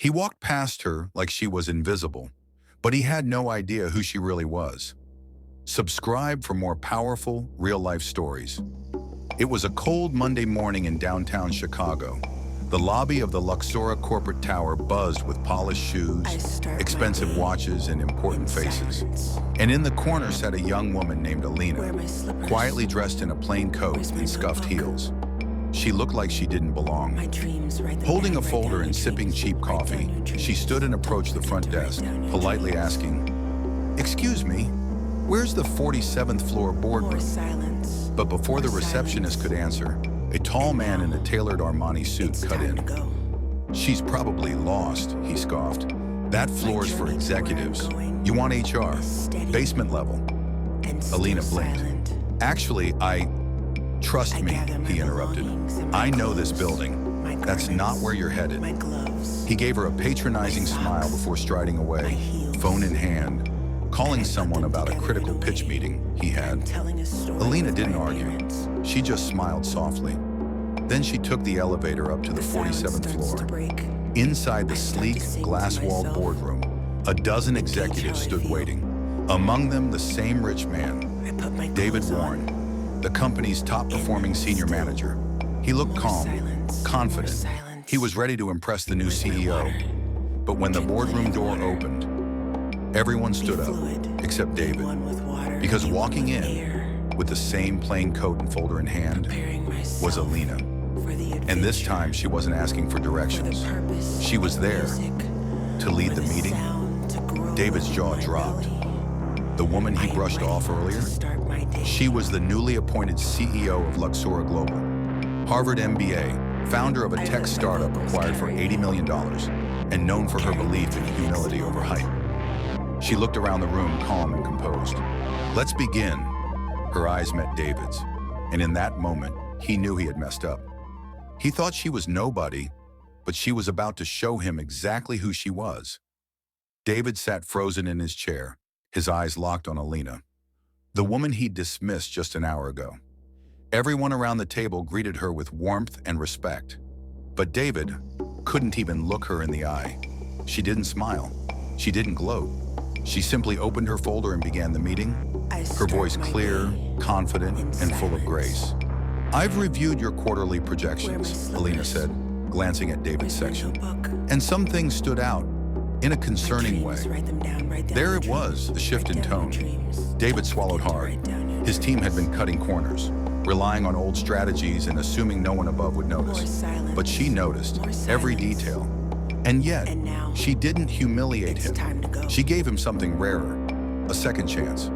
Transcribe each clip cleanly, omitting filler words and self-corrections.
He walked past her like she was invisible, but he had no idea who she really was. Subscribe for more powerful, real-life stories. It was a cold Monday morning in downtown Chicago. The lobby of the Luxora corporate tower buzzed with polished shoes, expensive watches, and important faces. And in the corner sat a young woman named Alina, quietly dressed in a plain coat and scuffed heels. She looked like she didn't belong. Holding a folder and sipping cheap coffee, she stood and approached the front desk, politely asking, "Excuse me, where's the 47th floor boardroom?" But before the receptionist could answer, a tall man in a tailored Armani suit cut in. "She's probably lost," he scoffed. "That floor's for executives. You want HR, basement level." Alina blinked. "Actually, Trust me," he interrupted. "I know this building. That's not where you're headed." He gave her a patronizing smile before striding away, phone in hand, calling someone about a critical pitch meeting he had. Alina didn't argue. She just smiled softly. Then she took the elevator up to the 47th floor. Inside the sleek, glass-walled boardroom, a dozen executives stood waiting. Among them, the same rich man, David Warren, the company's top-performing senior manager. He looked calm, confident. He was ready to impress the new CEO. But when the boardroom door opened, everyone stood up, except David. Because walking in, with the same plain coat and folder in hand, was Alina. And this time, she wasn't asking for directions. She was there to lead the meeting. David's jaw dropped. The woman he brushed off earlier, she was the newly appointed CEO of Luxora Global, Harvard MBA, founder of a tech startup acquired for $80 million, and known for her belief in humility over hype. She looked around the room, calm and composed. "Let's begin." Her eyes met David's, and in that moment, he knew he had messed up. He thought she was nobody, but she was about to show him exactly who she was. David sat frozen in his chair, his eyes locked on Alina, the woman he dismissed just an hour ago. Everyone around the table greeted her with warmth and respect. But David couldn't even look her in the eye. She didn't smile. She didn't gloat. She simply opened her folder and began the meeting, her voice clear, confident, and full of grace. "I've reviewed your quarterly projections," Alina said, glancing at David's section. "And some things stood out in a concerning way." There it was, the shift in tone. David swallowed hard. His team had been cutting corners, relying on old strategies and assuming no one above would notice. But she noticed every detail. And yet, she didn't humiliate him. She gave him something rarer, a second chance.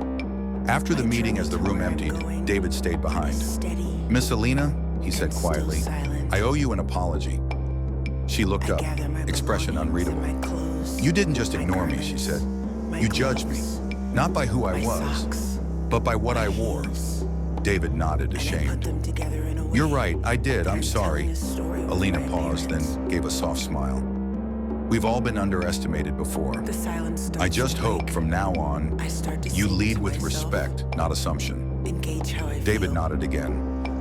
After the meeting, as the room emptied, David stayed behind. "Miss Alina," he said quietly, "I owe you an apology." She looked up, expression unreadable. "You didn't just ignore me," she said. "You judged me, not by who I was, but by what I wore." David nodded, ashamed. "You're right, I did, I'm sorry." Alina paused, then gave a soft smile. "We've all been underestimated before. I just hope from now on, you lead with respect, not assumption." David nodded again,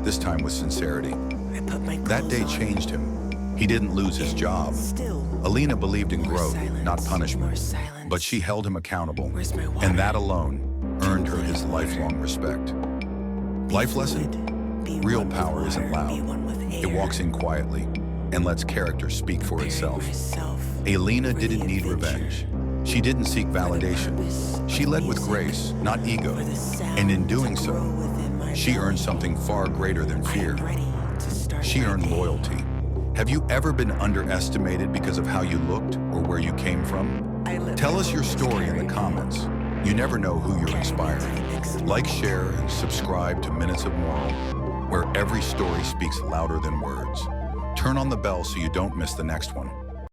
this time with sincerity. That day changed him. He didn't lose his job. Alina believed in growth, not punishment. But she held him accountable, and that alone earned her his lifelong respect. Life lesson? Real power isn't loud. It walks in quietly and lets character speak for itself. Alina didn't need revenge. She didn't seek validation. She led with grace, not ego. And in doing so, she earned something far greater than fear. She earned loyalty. Have you ever been underestimated because of how you looked or where you came from? Tell us your story in the comments. You never know who you're inspiring. Like, share, and subscribe to Minutes of Moral, where every story speaks louder than words. Turn on the bell so you don't miss the next one.